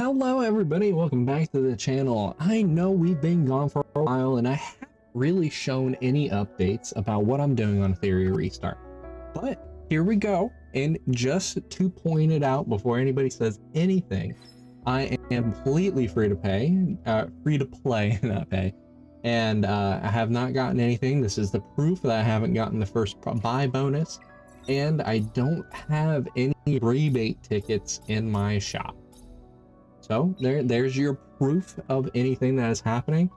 Hello everybody, welcome back to the channel. I know we've been gone for a while and I haven't really shown any updates about what I'm doing on Etheria Restart. But here we go, and just to point it out before anybody says anything, I am completely free to play, not pay. And I have not gotten anything. This is the proof that I haven't gotten the first buy bonus, and I don't have any rebate tickets in my shop. So there's your proof of anything that is happening.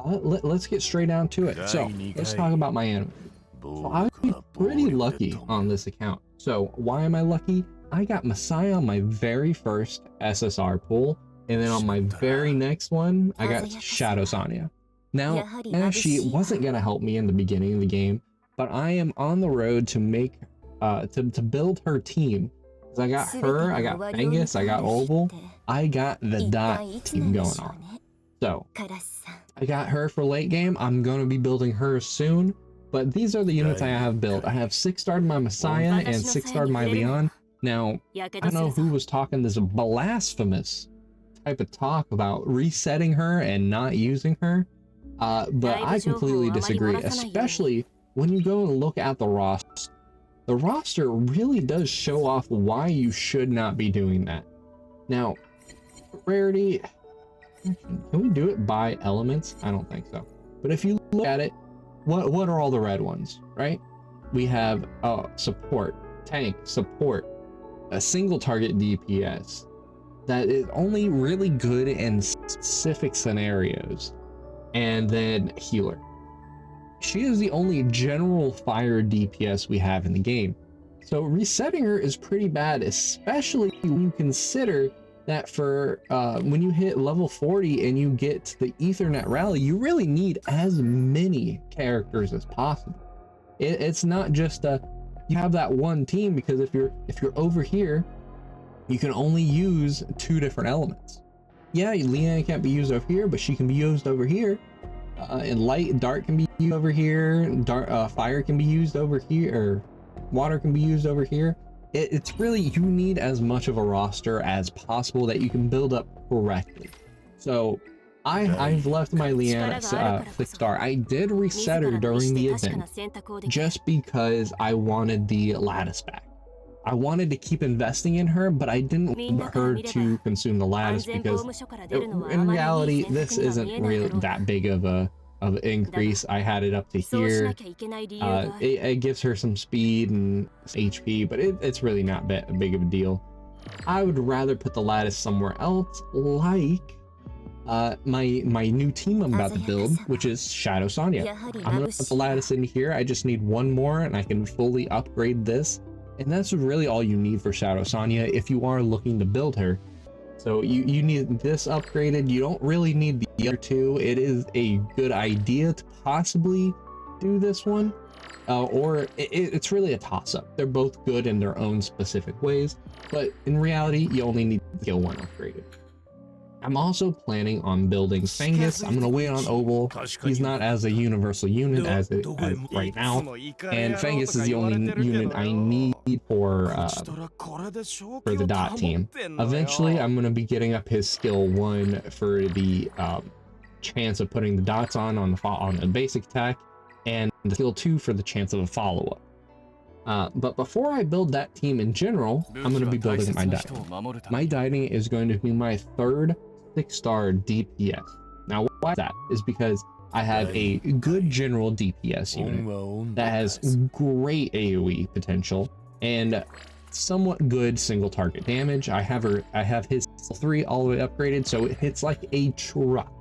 Let's get straight down to it. So let's talk about my anime. So I was pretty lucky on this account. So why am I lucky? I got Messiah on my very first SSR pool, and then on my very next one, I got Shadow Sonya. Now, she wasn't gonna help me in the beginning of the game, but I am on the road to make to build her team. I got her, I got Fengus, I got Oval, I got the Dot team going on. So I got her for late game. I'm going to be building her soon, but these are the units I have built. I have 6-starred my Messiah and 6-starred my Leon. Now, I don't know who was talking this blasphemous type of talk about resetting her and not using her, but I completely disagree, especially when you go and look at the roster. The roster really does show off why you should not be doing that. Now, rarity, can we do it by elements? I don't think so. But if you look at it, what are all the red ones, right? We have support, tank, support, a single target DPS. That is only really good in specific scenarios. And then healer. She is the only general fire DPS we have in the game. So resetting her is pretty bad, especially when you consider that for when you hit level 40 and you get to the Ethernet rally, you really need as many characters as possible. It's not just you have that one team, because if you're over here, you can only use 2 different elements. Yeah, Leanne can't be used over here, but she can be used over here. And light and dark can be used over here. Fire can be used over here, or water can be used over here. It's really, you need as much of a roster as possible that you can build up correctly. So I've left my Leanne at 6-star. I did reset her during the event just because I wanted the lattice back. I wanted to keep investing in her, but I didn't want her to consume the lattice, because in reality, this isn't really that big of an increase. I had it up to here. It gives her some speed and HP, but it's really not big of a deal. I would rather put the lattice somewhere else, like my new team I'm about to build, which is Shadow Sonya. I'm gonna put the lattice in here. I just need one more, and I can fully upgrade this. And that's really all you need for Shadow Sonya if you are looking to build her. So you need this upgraded. You don't really need the other 2. It is a good idea to possibly do this one, or it's really a toss-up. They're both good in their own specific ways, but in reality, you only need to kill one upgraded. I'm also planning on building Fengus. I'm going to wait on Oval. He's not as a universal unit as right now. And Fengus is the only unit I need for the Dot team. Eventually, I'm going to be getting up his skill 1 for the chance of putting the dots on the basic attack, and the skill 2 for the chance of a follow-up. But before I build that team in general, I'm going to be building my Dieting. My Dieting is going to be my 3rd 6-star DPS. Now why that is because I have a good general DPS unit that has great AoE potential and somewhat good single target damage. I have his 3 all the way upgraded, so it hits like a truck.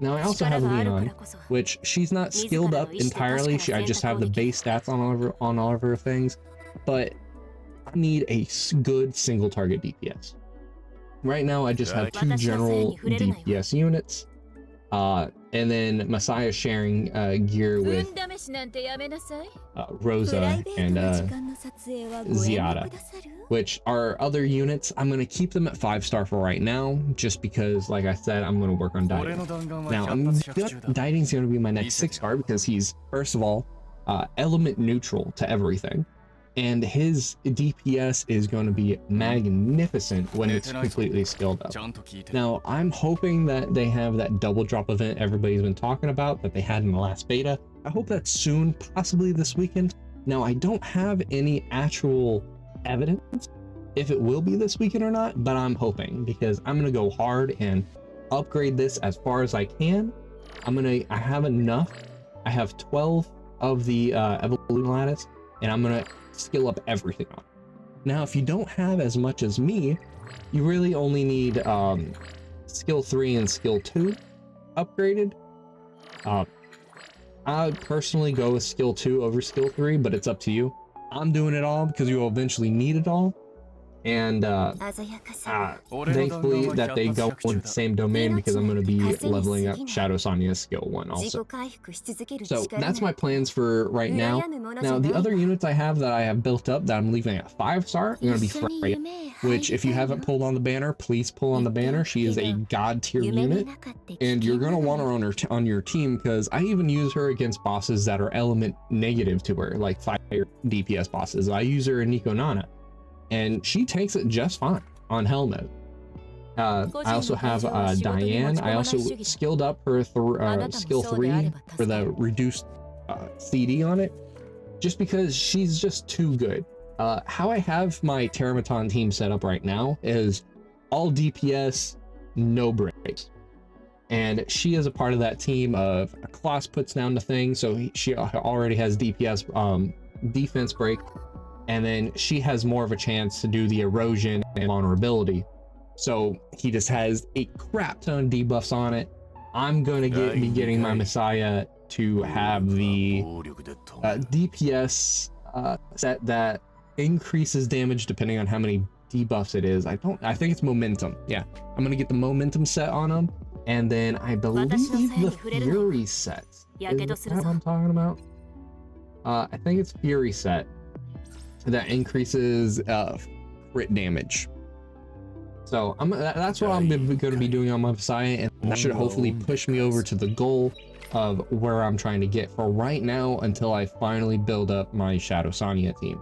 Now I also have Leon, which she's not skilled up entirely. I just have the base stats on all of her things, but I need a good single target DPS. Right now I just have 2 general DPS units, and then Messiah sharing gear with Rosa and Ziada, which are other units. I'm going to keep them at 5-star for right now, just because, like I said, I'm going to work on Dieting. Now, Dieting's going to be my next 6-star because he's, first of all, element neutral to everything. and his DPS is going to be magnificent when it's completely skilled up. Now, I'm hoping that they have that double drop event everybody's been talking about that they had in the last beta. I hope that's soon, possibly this weekend. Now, I don't have any actual evidence if it will be this weekend or not, but I'm hoping, because I'm going to go hard and upgrade this as far as I can. I have enough. I have 12 of the evolution lattice, and I'm going to skill up everything on. Now, if you don't have as much as me, you really only need skill 3 and skill 2 upgraded. I would personally go with skill 2 over skill 3, but it's up to you. I'm doing it all because you will eventually need it all. And thankfully that they go in the same domain, because I'm going to be leveling up Shadow Sonya's skill 1 also. So that's my plans for right now. Now, the other units I have that I have built up that I'm leaving at 5-star are going to be Freya, which if you haven't pulled on the banner, please pull on the banner. She is a god tier unit, and you're going to want her on your team, because I even use her against bosses that are element negative to her, like fire DPS bosses. I use her in Nico Nana, and she takes it just fine on hell mode. I also have Diane. I also skilled up her skill 3 for the reduced CD on it, just because she's just too good. How I have my Terramaton team set up right now is all DPS, no breaks. And she is a part of that team of Kloss puts down the thing, so she already has DPS defense break. And then she has more of a chance to do the erosion and vulnerability. So he just has a crap ton of debuffs on it. I'm going to be getting my Messiah to have the DPS set that increases damage depending on how many debuffs it is. I think it's momentum. Yeah, I'm going to get the momentum set on him. And then I believe the Fury set. Is that what I'm talking about? I think it's Fury set that increases crit damage. So that's what I'm going to be doing on my Messiah, and that should hopefully push me over to the goal of where I'm trying to get for right now until I finally build up my Shadow Sonya team.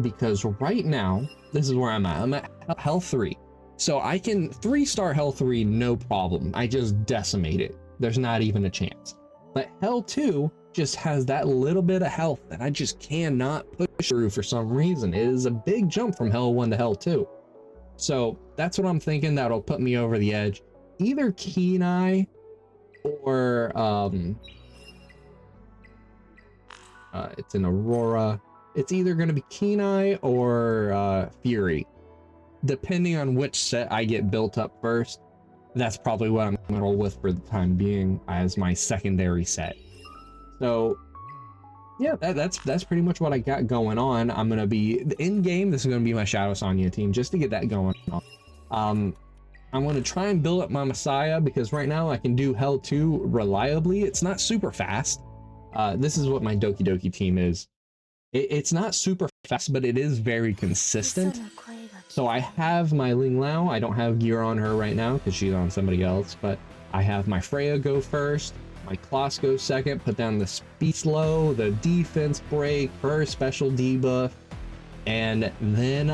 Because right now, this is where I'm at. I'm at Hell 3. So I can 3-star Hell 3, no problem. I just decimate it. There's not even a chance. But Hell 2 just has that little bit of health that I just cannot push through for some reason. It is a big jump from Hell 1 to Hell 2. So that's what I'm thinking that'll put me over the edge. Either Kenai or it's an Aurora. It's either going to be Kenai or Fury. Depending on which set I get built up first, that's probably what I'm going to roll with for the time being as my secondary set. So yeah, that's pretty much what I got going on. I'm going to be in game. This is going to be my Shadow Sonya team just to get that going on. I'm going to try and build up my Messiah because right now I can do Hell 2 reliably. It's not super fast. This is what my Doki Doki team is. It's not super fast, but it is very consistent. So I have my Ling Lao. I don't have gear on her right now because she's on somebody else, but I have my Freya go first. My Kloss goes second, put down the speed slow, the defense break, her special debuff, and then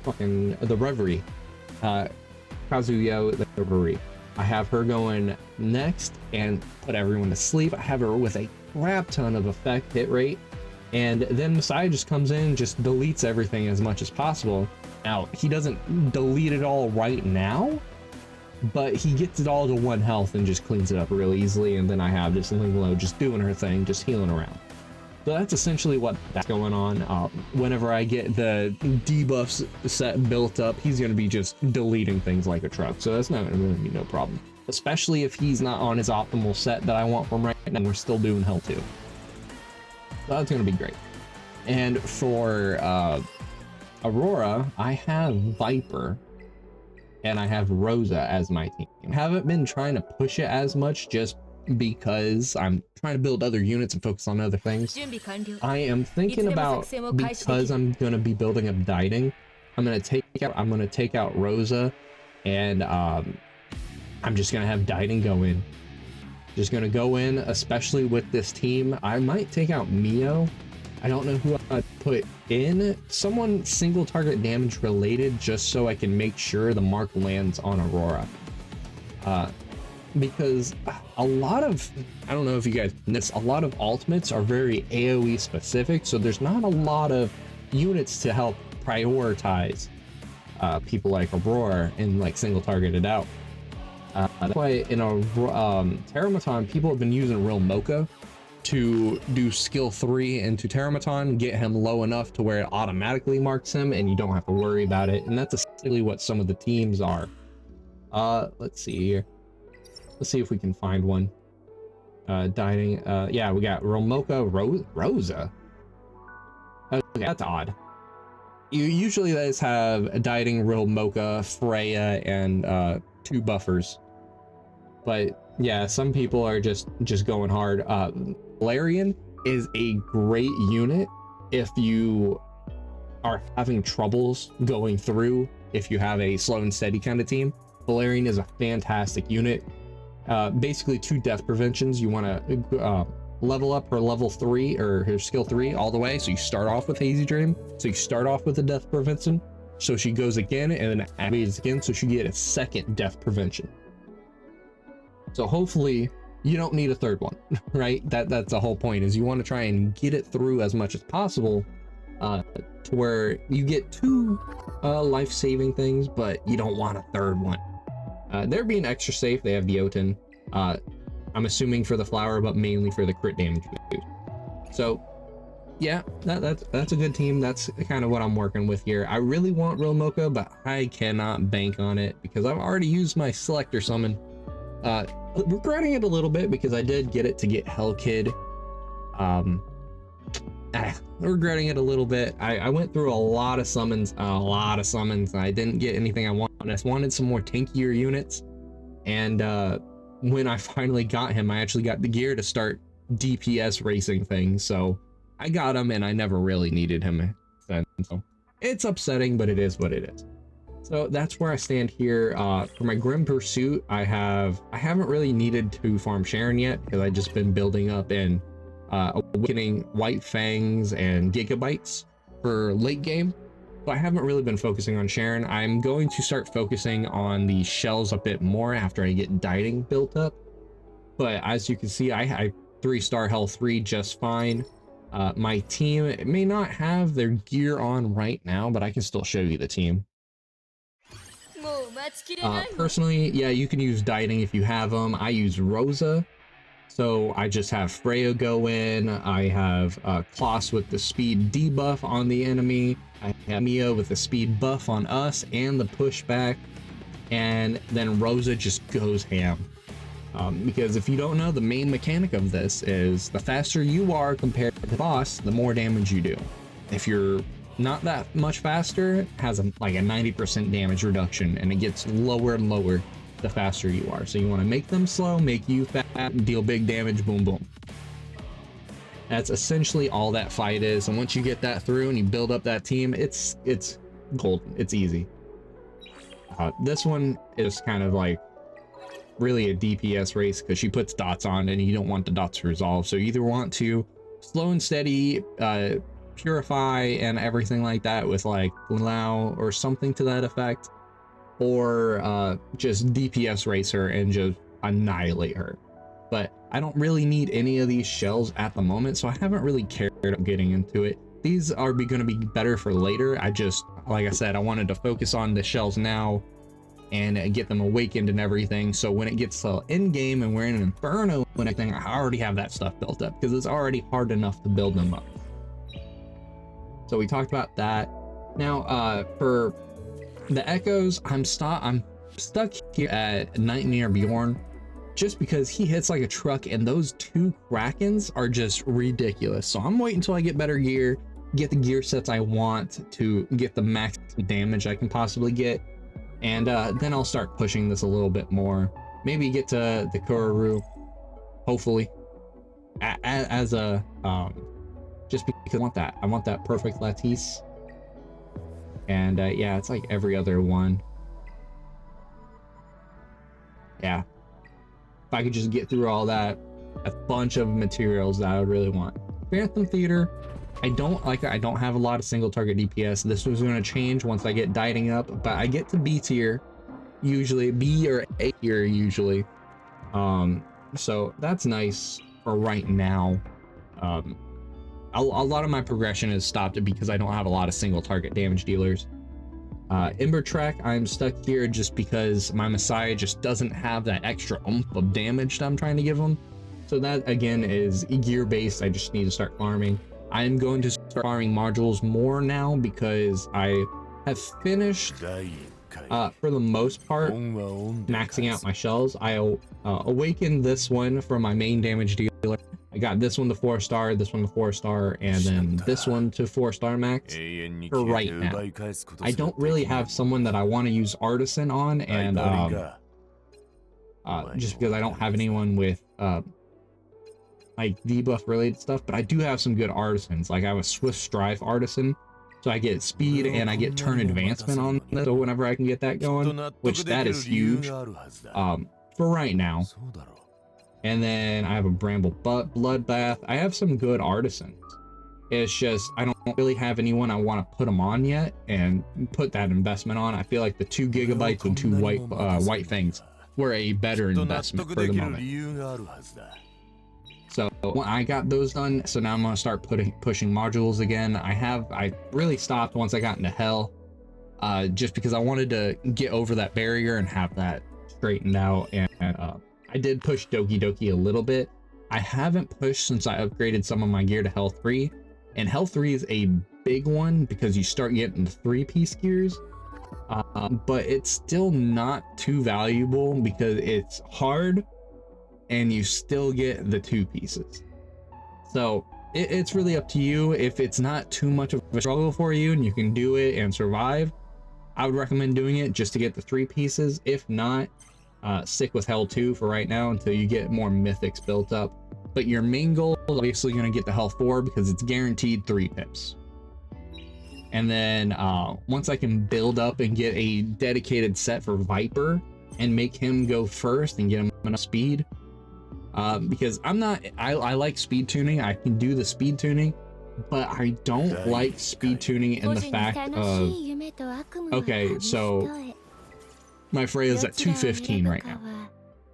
fucking the Reverie. Kazuyo the Reverie. I have her going next and put everyone to sleep. I have her with a crap ton of effect hit rate, and then Messiah just comes in and just deletes everything as much as possible. Now, he doesn't delete it all right now, but he gets it all to 1 health and just cleans it up real easily, and then I have just Ling Lo just doing her thing, just healing around. So that's essentially that's going on. Whenever I get the debuffs set built up, he's going to be just deleting things like a truck, so that's not going to be no problem. Especially if he's not on his optimal set that I want from right now, and we're still doing Hell 2. So that's going to be great. And for Aurora, I have Viper and I have Rosa as my team. I haven't been trying to push it as much just because I'm trying to build other units and focus on other things. I am thinking about, because I'm going to be building up Diding, I'm going to take out Rosa, and I'm just going to have Diding go in. Just gonna go in, especially with this team. I might take out Mio. I don't know who I'd put in. Someone single target damage related, just so I can make sure the mark lands on Aurora. Because a lot of, I don't know if you guys notice, a lot of ultimates are very AoE specific, so there's not a lot of units to help prioritize people like Aurora and like single targeted out. That's why in a Terramaton, people have been using Real Mocha to do skill 3 into Terramaton, get him low enough to where it automatically marks him and you don't have to worry about it. And that's essentially what some of the teams are. Let's see here. Let's see if we can find one. Dining. Yeah, we got Real Mocha, Rosa. Okay, that's odd. You usually guys have Dieting, Real Mocha, Freya, and 2 buffers. But yeah, some people are just going hard. Valerian is a great unit if you are having troubles going through, if you have a slow and steady kind of team. Valerian is a fantastic unit. Basically 2 death preventions. You want to level up her level 3 or her skill 3 all the way. So you start off with Hazy Dream. So you start off with a death prevention. So she goes again and then activates again. So she get a 2nd death prevention. So hopefully you don't need a 3rd one, right? That's the whole point, is you want to try and get it through as much as possible to where you get 2 life-saving things, but you don't want a 3rd one. They're being extra safe. They have Biotin. I'm assuming for the flower, but mainly for the crit damage. So yeah, that's a good team. That's kind of what I'm working with here. I really want Real Mocha, but I cannot bank on it because I've already used my selector summon. Regretting it a little bit because I did get it to get Hell Kid. Regretting it a little bit. I went through a lot of summons. I didn't get anything I wanted. I just wanted some more tankier units. And when I finally got him, I actually got the gear to start DPS racing things. So I got him and I never really needed him then. So it's upsetting, but it is what it is. So that's where I stand here. For my Grim Pursuit, I haven't really needed to farm Sharon yet because I've just been building up in Awakening, White Fangs, and Gigabytes for late game. So I haven't really been focusing on Sharon. I'm going to start focusing on the shells a bit more after I get Dieting built up. But as you can see, I 3-star health 3 just fine. My team may not have their gear on right now, but I can still show you the team. Personally, yeah, you can use Dieting if you have them. I use Rosa, so I just have Freya go in. I have Klaus with the speed debuff on the enemy. I have Mia with the speed buff on us and the pushback, and then Rosa just goes ham. Because if you don't know, the main mechanic of this is the faster you are compared to the boss, the more damage you do. If you're not that much faster, it has like a 90% damage reduction, and it gets lower and lower the faster you are. So you want to make them slow, make you fat, deal big damage, boom boom. That's essentially all that fight is. And once you get that through and you build up that team, it's golden. It's easy. This one is kind of like really a DPS race because she puts dots on and you don't want the dots to resolve. So you either want to slow and steady, purify and everything like that with like Lao or something to that effect, or just DPS race her and just annihilate her. But I don't really need any of these shells at the moment, so I haven't really cared about getting into it. These are going to be better for later. I just, like I said, I wanted to focus on the shells now and get them awakened and everything, so when it gets to end game and we're in an Inferno and everything, I already have that stuff built up because it's already hard enough to build them up. So we talked about that. Now for the Echoes, I'm stuck here at Nightmare Bjorn just because he hits like a truck, and those 2 Krakens are just ridiculous. So I'm waiting until I get better gear, get the gear sets I want to get the max damage I can possibly get, and then I'll start pushing this a little bit more. Maybe get to the Kururu, hopefully, as a just because I want that perfect Lattice. And yeah, it's like every other one. Yeah. if I could just get through all that, a bunch of materials that I would really want. Phantom Theater, I don't have a lot of single target DPS. This was going to change once I get dieting up, but I get to B tier, usually B or A tier usually. So that's nice for right now. A lot of my progression has stopped because I don't have a lot of single target damage dealers. Ember Track, I'm stuck here just because my Messiah just doesn't have that extra oomph of damage that I'm trying to give him. So that again is gear based. I just need to start farming. I'm going to start farming modules more now because I have finished, for the most part, maxing out my shells. I awakened this one from my main damage dealer. I got this one to 4-star, this one to 4-star, and then this one to 4-star max for right now. I don't really have someone that I want to use Artisan on, and just because I don't have anyone with like debuff related stuff, but I do have some good artisans. Like I have a Swift Strife Artisan, so I get speed and I get turn advancement on this, so whenever I can get that going, which that is huge for right now. And then I have a Bramble Bloodbath. I have some good artisans. It's just I don't really have anyone I want to put them on yet and put that investment on. I feel like the 2 gigabytes and 2 white things were a better investment for the moment. So I got those done, so now I'm gonna start pushing modules again. I really stopped once I got into Hell, just because I wanted to get over that barrier and have that straightened out. And I did push Doki Doki a little bit. I haven't pushed since I upgraded some of my gear to Hell 3, and Hell 3 is a big one because you start getting the 3-piece gears, but it's still not too valuable because it's hard and you still get the 2 pieces. So it's really up to you. If it's not too much of a struggle for you and you can do it and survive, I would recommend doing it just to get the 3 pieces. If not, stick with Hell 2 for right now until you get more mythics built up. But your main goal is obviously going to get the Hell 4 because it's guaranteed 3 pips. And then once I can build up and get a dedicated set for Viper and make him go first and get him enough speed, because I like speed tuning. I can do the speed tuning, but I don't like speed tuning in the fact of, okay, so my Freya's at 215 right now.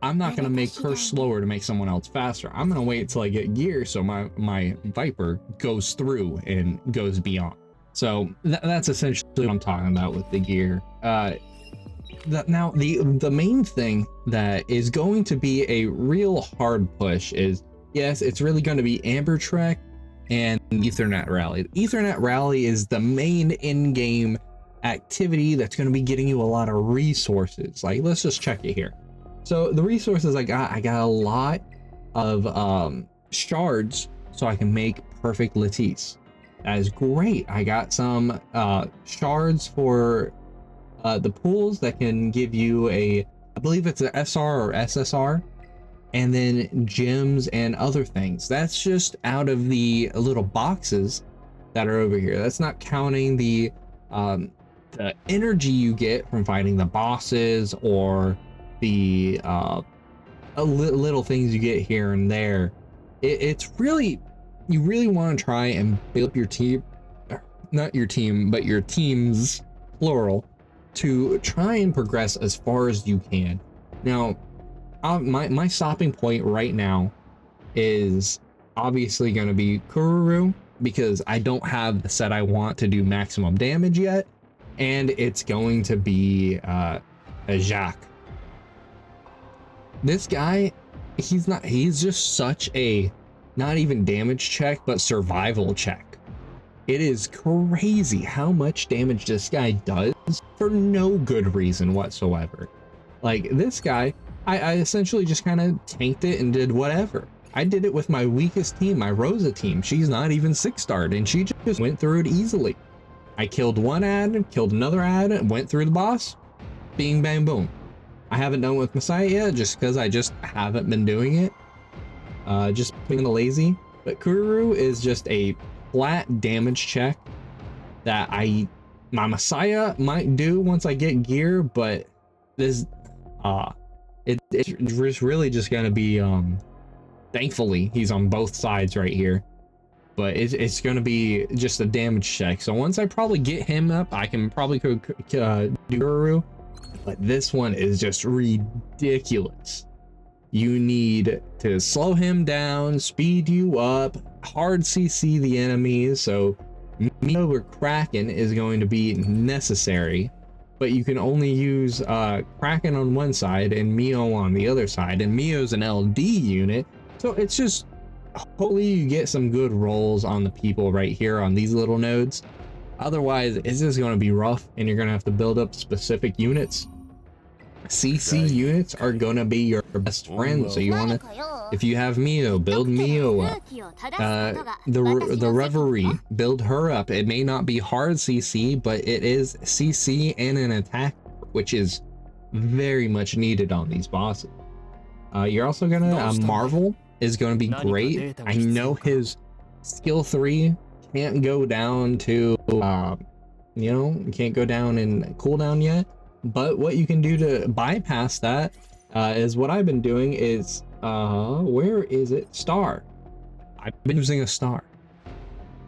I'm not going to make her slower to make someone else faster. I'm going to wait till I get gear so my Viper goes through and goes beyond. So that's essentially what I'm talking about with the gear. Now the main thing that is going to be a real hard push is, yes, it's really going to be Amber Trek and Ethernet Rally. Ethernet Rally is the main in-game activity that's going to be getting you a lot of resources. Like, let's just check it here. So the resources I got a lot of shards so I can make perfect Latisse. That is great. I got some shards for the pools that can give you I believe it's an SR or SSR, and then gems and other things. That's just out of the little boxes that are over here. That's not counting the energy you get from fighting the bosses or the little things you get here and there. It's really, you really want to try and build up your team, not your team, but your teams, plural, to try and progress as far as you can. Now, my stopping point right now is obviously going to be Kururu, because I don't have the set I want to do maximum damage yet, and it's going to be a Jacques. This guy, he's just such a, not even damage check, but survival check. It is crazy how much damage this guy does for no good reason whatsoever. Like, this guy, I essentially just kind of tanked it and did whatever. I did it with my weakest team, my Rosa team. She's not even 6-starred, and she just went through it easily. I killed one ad, killed another ad, and went through the boss. Bing, bang, boom. I haven't done it with Messiah yet, just because I just haven't been doing it. Just being lazy. But Kururu is just a flat damage check that my Messiah might do once I get gear, but this It's really just gonna be thankfully he's on both sides right here, but it's gonna be just a damage check. So once I probably get him up, I can probably do Guru, but this one is just ridiculous. You need to slow him down, speed you up, hard CC the enemies. So Mio or Kraken is going to be necessary, but you can only use Kraken on one side and Mio on the other side, and Mio's an LD unit, so it's just hopefully you get some good rolls on the people right here on these little nodes. Otherwise it's just going to be rough, and you're going to have to build up specific units. CC units are going to be your best friend, so you want to, if you have Mio, build Mio up. The Reverie, build her up. It may not be hard CC, but it is CC and an attack, which is very much needed on these bosses. You're also gonna Marvel is going to be great. I know his skill 3 can't go down to you know, can't go down in cooldown yet. But what you can do to bypass that is what I've been doing is, where is it? Star. I've been using a star.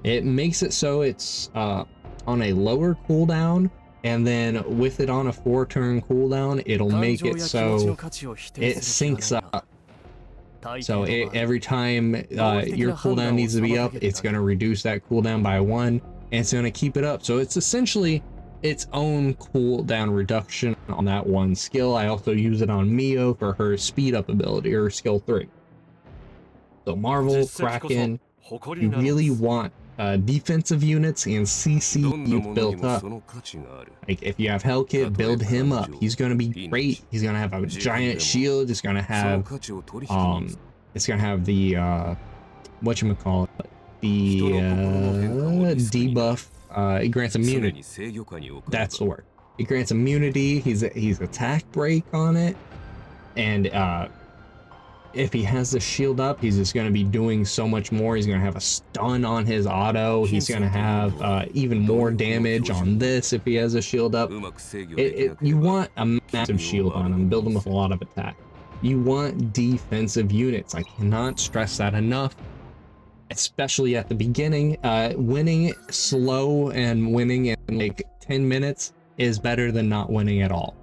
It makes it so it's on a lower cooldown, and then with it on a 4-turn cooldown, it'll make it so it syncs up. So every time your cooldown needs to be up, it's going to reduce that cooldown by 1, and it's going to keep it up. So it's essentially its own cooldown reduction on that one skill. I also use it on Mio for her speed up ability, or skill 3. So Marvel, Kraken, you really want defensive units and CC you've built up. Like if you have Hellkit, build him up. He's going to be great. He's going to have a giant shield. It's going to have the whatchamacallit, the debuff. It grants immunity. That's the word. It grants immunity. He's attack break on it, and if he has the shield up, he's just going to be doing so much more. He's going to have a stun on his auto. He's going to have even more damage on this if he has a shield up. You want a massive shield on him. Build him with a lot of attack. You want defensive units. I cannot stress that enough. Especially at the beginning. Winning slow and winning in like 10 minutes is better than not winning at all.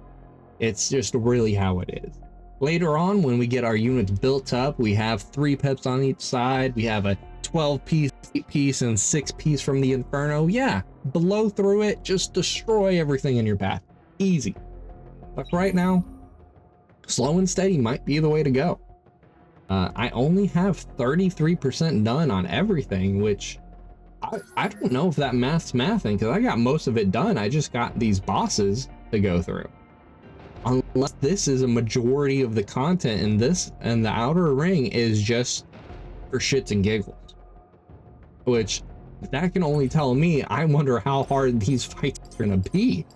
It's just really how it is. Later on, when we get our units built up, we have 3 pips on each side. We have a 12-piece, 8-piece, and 6-piece from the Inferno. Yeah, blow through it, just destroy everything in your path. Easy. But right now, slow and steady might be the way to go. I only have 33% done on everything, which I don't know if that math's mathing, because I got most of it done. I just got these bosses to go through. Unless this is a majority of the content in this, and the outer ring is just for shits and giggles. Which, that can only tell me, I wonder how hard these fights are going to be.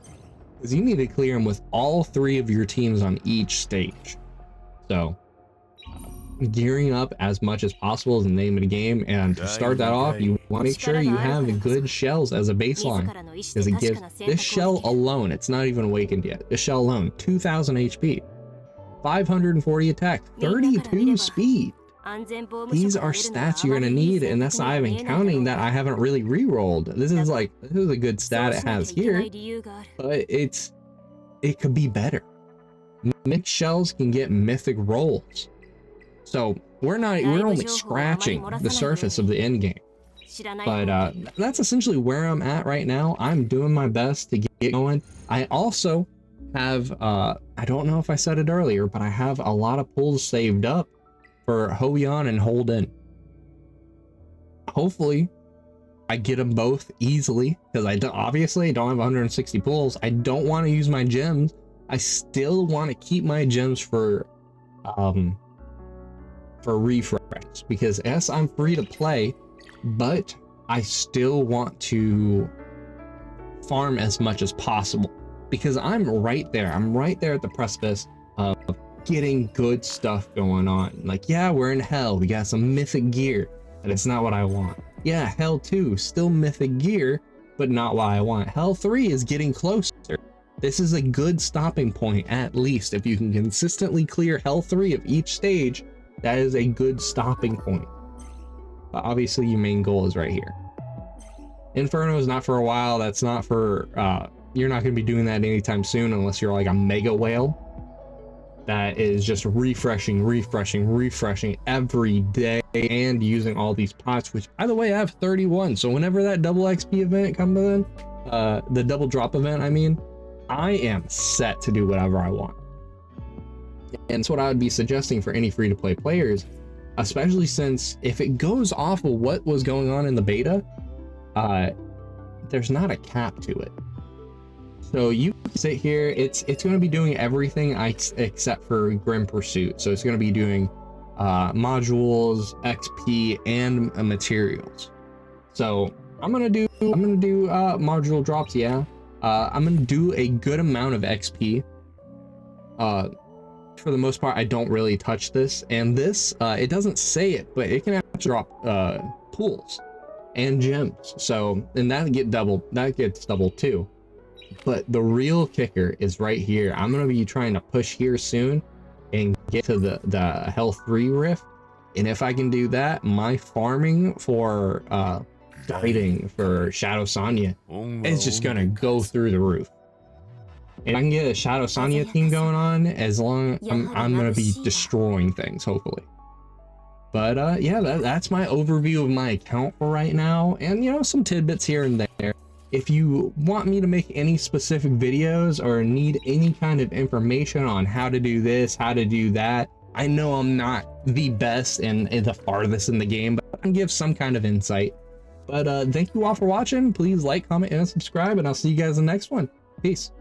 Because you need to clear them with all 3 of your teams on each stage. So, gearing up as much as possible is the name of the game, and to start that off, you want to make sure you have good shells as a baseline, because it gives this shell alone, it's not even awakened yet, this shell alone, 2000 HP, 540 attack, 32 speed. These are stats you're going to need, and that's not even counting that I haven't really re-rolled. This is a good stat it has here, but it could be better. Mixed shells can get mythic rolls. So we're only scratching the surface of the end game. But that's essentially where I'm at right now. I'm doing my best to get going. I also have, I don't know if I said it earlier, but I have a lot of pulls saved up for Hoyan and Holden. Hopefully I get them both easily, because obviously I don't have 160 pulls. I don't want to use my gems. I still want to keep my gems for refresh, because yes, I'm free to play, but I still want to farm as much as possible, because I'm right there at the precipice of getting good stuff going on. Like, yeah, we're in hell, we got some mythic gear, but it's not what I want. Yeah, hell 2 still mythic gear, but not what I want. Hell 3 is getting closer, This is a good stopping point, at least. If you can consistently clear Hell 3 of each stage, that is a good stopping point. But obviously your main goal is right here. Inferno is not for a while. That's not for, you're not going to be doing that anytime soon unless you're like a mega whale. That is just refreshing every day and using all these pots, which by the way, I have 31. So whenever that double XP event comes in, the double drop event, I mean, I am set to do whatever I want. And it's what I would be suggesting for any free-to-play players, especially since if it goes off of what was going on in the beta, there's not a cap to it. So you sit here, it's going to be doing everything except for Grim Pursuit. So it's going to be doing modules, XP, and materials. So I'm gonna do module drops. Yeah, I'm gonna do a good amount of XP. For the most part, I don't really touch this, and this it doesn't say it, but it can actually drop pools and gems. So and that gets doubled too. But the real kicker is right here. I'm gonna be trying to push here soon and get to the Hell 3 rift, and if I can do that, my farming for guiding for Shadow Sonya is just gonna go through the roof. And I can get a Shadow Sonya team going on, as long I'm gonna be destroying things, hopefully. But yeah, that's my overview of my account for right now, and you know, some tidbits here and there. If you want me to make any specific videos or need any kind of information on how to do this, how to do that, I know I'm not the best and the farthest in the game, but I can give some kind of insight. But thank you all for watching. Please like, comment, and subscribe, and I'll see you guys in the next one. Peace.